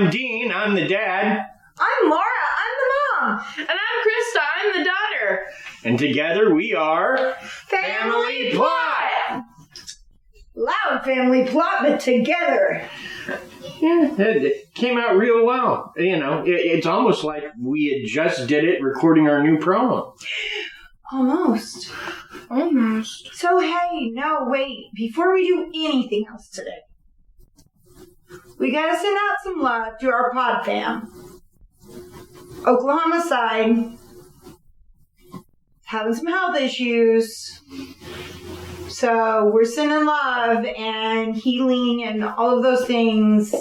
I'm Dean, I'm the dad. I'm Laura, I'm the mom. And I'm Krista, I'm the daughter. And together we are... Family Plot! Loud family plot, but together. Yeah, it came out real well. You know, it's almost like we had just did it recording our new promo. Almost. So hey, no, wait. Before we do anything else today, we gotta send out some love to our pod fam. Oklahoma side, having some health issues. So we're sending love and healing and all of those things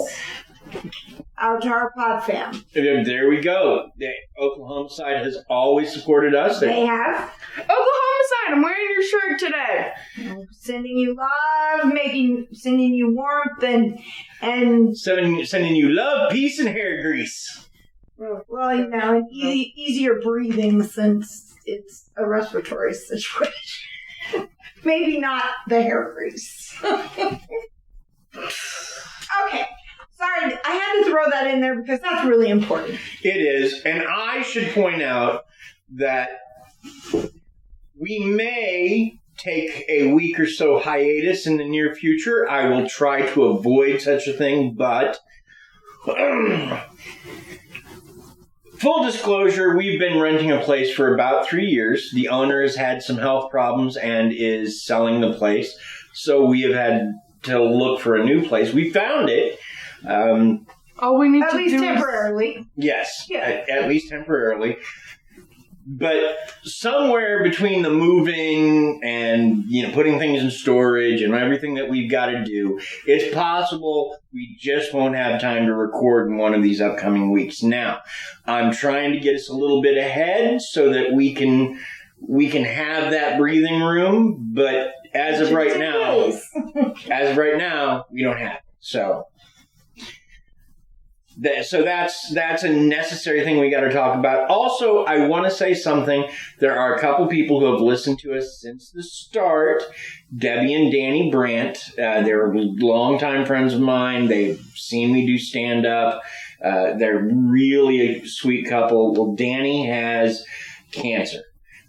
out to our pod fam. There we go. The Oklahoma side has always supported us. They have. Oklahoma side, I'm wearing your shirt today. Sending you love, sending you warmth and sending you love, peace, and hair grease. Well, you know, and easier breathing since it's a respiratory situation. Maybe not the hair grease. Okay. Sorry, I had to throw that in there because that's really important. It is, and I should point out that we may take a week or so hiatus in the near future. I will try to avoid such a thing, but full disclosure, we've been renting a place for about 3 years. The owner has had some health problems and is selling the place, so we have had to look for a new place. We found it. All we need at to least do temporarily. Yes, yeah. At least temporarily. But somewhere between the moving and, you know, putting things in storage and everything that we've got to do, it's possible we just won't have time to record in one of these upcoming weeks. Now, I'm trying to get us a little bit ahead so that we can have that breathing room, but as of right now, we don't have it. So that's a necessary thing we got to talk about. Also, I want to say something. There are a couple people who have listened to us since the start. Debbie and Danny Brandt. They're longtime friends of mine. They've seen me do stand-up. They're really a sweet couple. Well, Danny has cancer.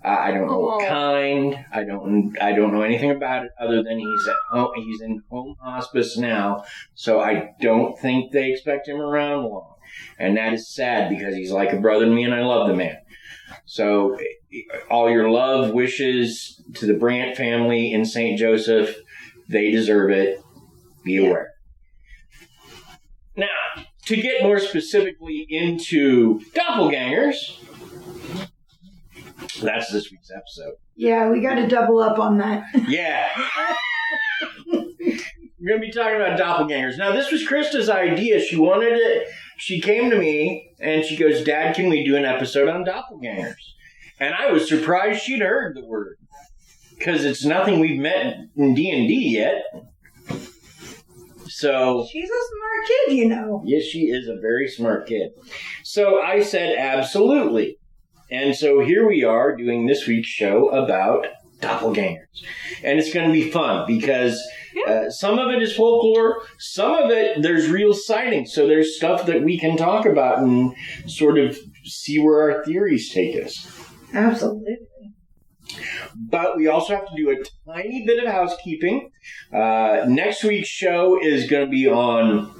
I don't know what kind. I don't know anything about it other than he's at home. He's in home hospice now, so I don't think they expect him around long. And that is sad because he's like a brother to me, and I love the man. So, all your love, wishes to the Brandt family in St. Joseph. They deserve it. Be aware. Now, to get more specifically into Dopplegangers. That's this week's episode. Yeah, we got to double up on that. Yeah. We're going to be talking about Dopplegangers. Now, this was Krista's idea. She wanted it. She came to me and she goes, Dad, can we do an episode on Dopplegangers? And I was surprised she'd heard the word. Because it's nothing we've met in D&D yet. So she's a smart kid, you know. Yes, she is a very smart kid. So I said, absolutely. And so here we are doing this week's show about Dopplegangers. And it's going to be fun because some of it is folklore, some of it there's real sightings. So there's stuff that we can talk about and sort of see where our theories take us. Absolutely. But we also have to do a tiny bit of housekeeping. Next week's show is going to be on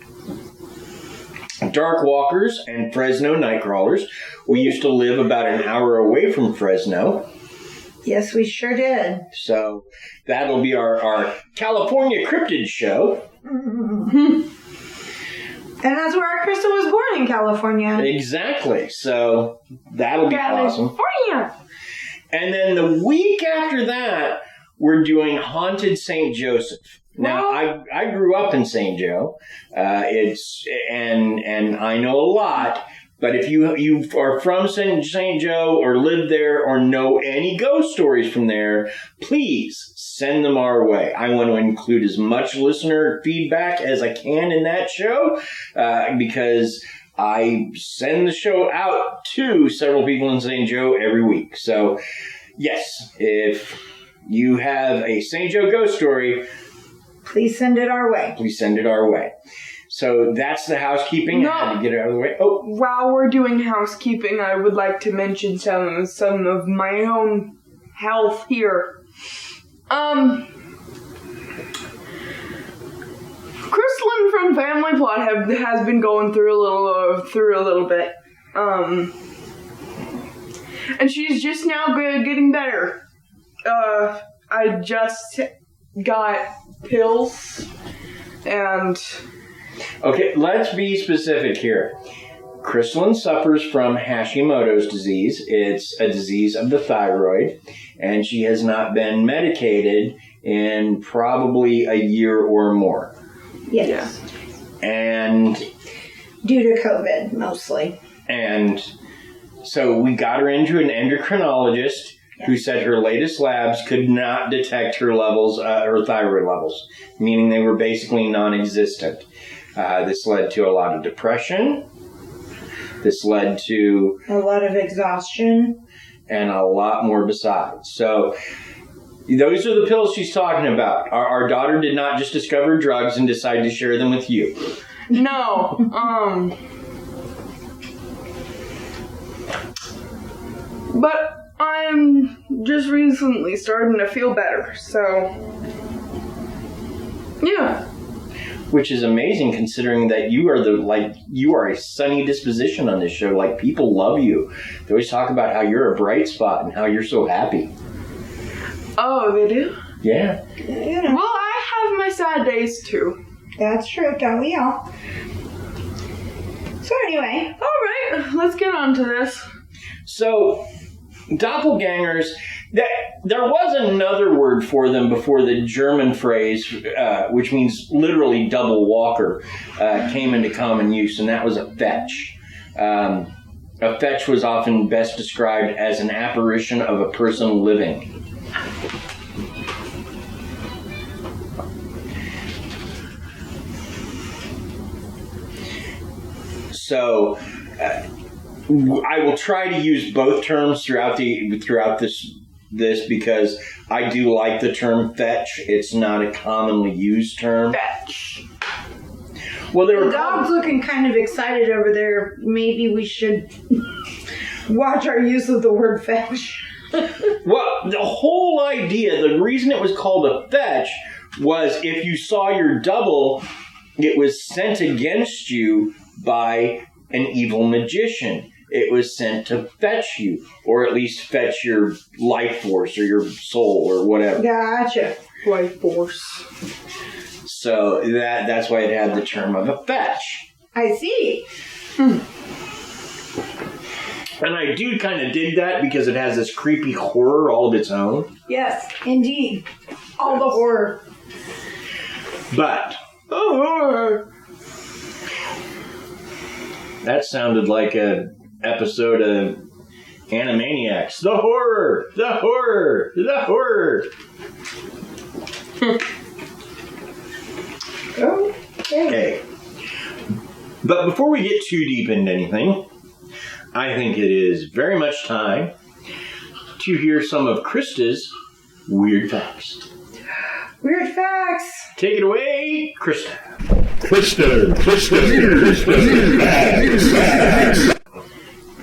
Dark Walkers and Fresno Nightcrawlers. We used to live about an hour away from Fresno. Yes, we sure did. So that'll be our California cryptid show. And that's where our Krista was born, in California. Exactly. So that'll be awesome. California. And then the week after that, we're doing Haunted St. Joseph. Now, I grew up in St. Joe. And I know a lot. But if you are from St. Joe or live there or know any ghost stories from there, please send them our way. I want to include as much listener feedback as I can in that show because I send the show out to several people in St. Joe every week. So, yes, if you have a St. Joe ghost story, please send it our way. Please send it our way. So that's the housekeeping. I had to get it out of the way. Oh, while we're doing housekeeping, I would like to mention some of my own health here. Crystalline from Family Plot has been going through a little bit. And she's just now getting better. I just got pills and. Okay, let's be specific here. Crystalline suffers from Hashimoto's disease. It's a disease of the thyroid, and she has not been medicated in probably a year or more. Yes. And due to COVID, mostly. And so we got her into an endocrinologist who said her latest labs could not detect her levels, her thyroid levels, meaning they were basically non-existent. This led to a lot of depression. This led to a lot of exhaustion. And a lot more besides. So those are the pills she's talking about. Our daughter did not just discover drugs and decide to share them with you. No. But I'm just recently starting to feel better, so yeah. Which is amazing considering that you are a sunny disposition on this show. Like, people love you. They always talk about how you're a bright spot and how you're so happy. Oh, they do? Yeah. Well, I have my sad days too. That's true, don't we all? So anyway. Alright, let's get on to this. So, doppelgangers, there was another word for them before the German phrase, which means literally double walker, came into common use, and that was a fetch. A fetch was often best described as an apparition of a person living. So, I will try to use both terms throughout this because I do like the term fetch. It's not a commonly used term. Fetch. Well, the dog's looking kind of excited over there. Maybe we should watch our use of the word fetch. Well, the whole idea, the reason it was called a fetch was if you saw your double, it was sent against you by an evil magician. It was sent to fetch you, or at least fetch your life force or your soul or whatever. Gotcha. Life force. So that's why it had the term of a fetch. I see. And I do kind of dig that because it has this creepy horror all of its own. Yes, indeed. All the horror. But that sounded like an episode of Animaniacs. The horror! The horror! The horror! Okay. But before we get too deep into anything, I think it is very much time to hear some of Krista's weird facts. Weird facts! Take it away, Krista. Krista.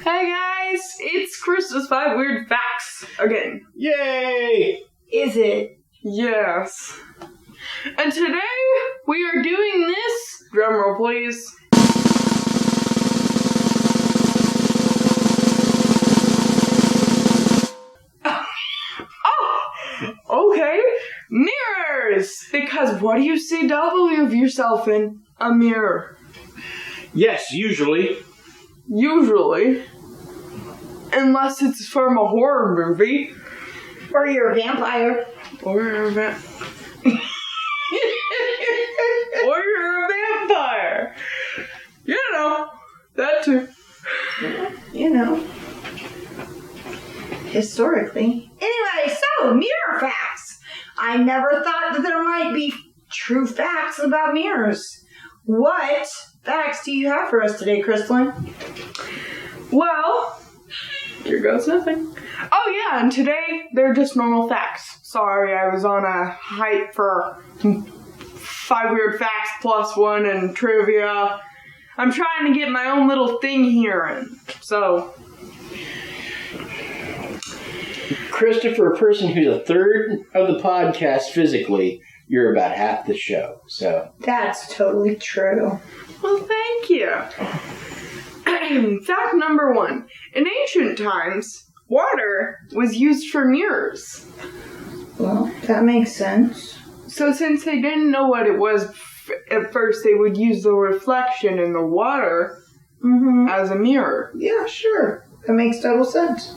Hey guys, it's Krista's 5 Weird Facts again. Yay! Is it? Yes. And today we are doing this. Drumroll, please. Okay, mirrors! Because what do you see double of yourself in? A mirror. Yes, usually. Usually. Unless it's from a horror movie. Or you're a vampire. Or you're a vampire. You know, that too. You know. Historically. Anyway, so, mirror facts. I never thought that there might be true facts about mirrors. What facts do you have for us today, Crystalline? Well, here goes nothing. Oh yeah, and today they're just normal facts. Sorry, I was on a hype for 5 weird facts plus 1 and trivia. I'm trying to get my own little thing here, and so... Christopher, a person who's a third of the podcast physically, you're about half the show, so... That's totally true. Well, thank you. Fact number 1. In ancient times, water was used for mirrors. Well, that makes sense. So since they didn't know what it was at first, they would use the reflection in the water as a mirror. Yeah, sure. That makes total sense.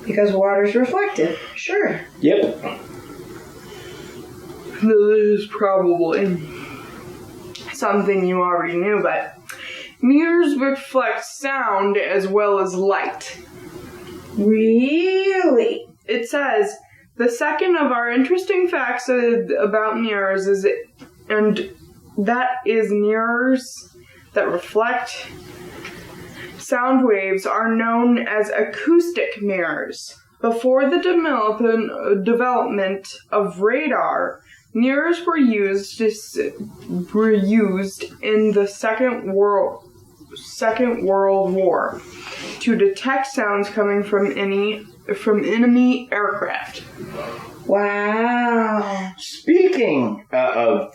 Because water's reflective. Sure. Yep. This is probably something you already knew, but mirrors reflect sound as well as light. Really? It says, the second of our interesting facts about mirrors is, and that is mirrors that reflect sound waves are known as acoustic mirrors. Before the development of radar, mirrors were used in the Second World War to detect sounds coming from enemy aircraft. Wow. Speaking of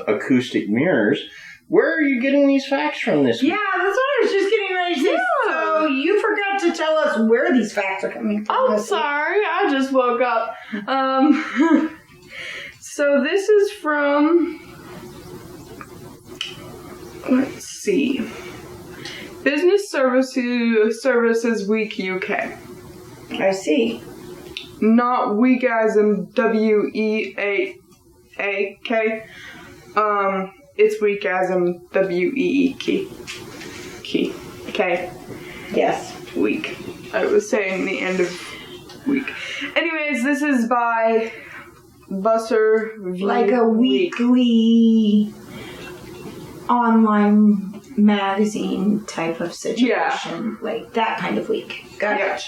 acoustic mirrors, where are you getting these facts from this week? Yeah, that's what I was just getting ready to say. Yeah. So you forgot to tell us where these facts are coming from. I'm sorry, I just woke up. So this is from, let's see, Business Services Week UK. I see. Not week as in W-E-A-A-K. It's week as in W-E-E-K. K. Yes. Week. I was saying the end of week. Anyways, this is by Busser V. Like a weekly online magazine type of situation. Yeah. Like that kind of week. Got it.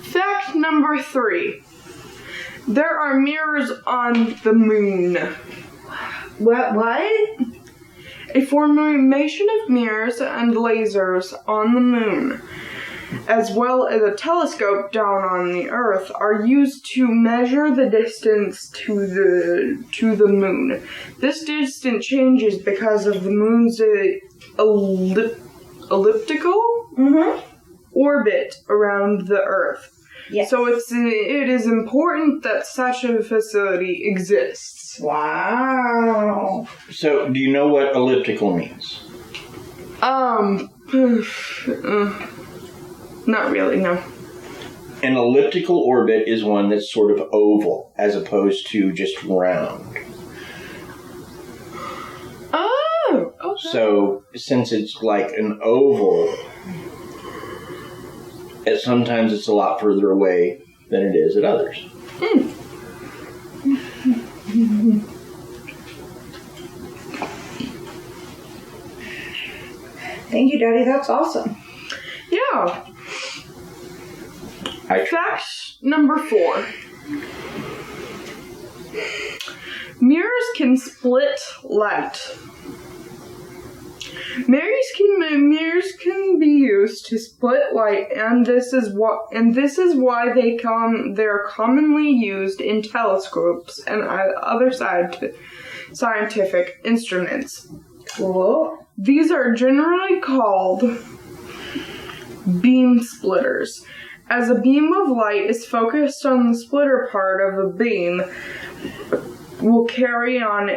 Fact number 3. There are mirrors on the moon. What? A formation of mirrors and lasers on the moon, as well as a telescope down on the Earth, are used to measure the distance to the moon. This distance changes because of the moon's elliptical orbit around the Earth. Yes. So it is important that such a facility exists. Wow. So, do you know what elliptical means? Not really, no. An elliptical orbit is one that's sort of oval, as opposed to just round. Oh, okay. So, since it's like an oval, sometimes it's a lot further away than it is at others. Thank you, Daddy. That's awesome. Yeah. Fact number 4. Mirrors can split light. Mirrors can be used to split light, and this is why they're commonly used in telescopes and other scientific instruments. Cool. These are generally called beam splitters. As a beam of light is focused on the splitter part of the beam, will carry on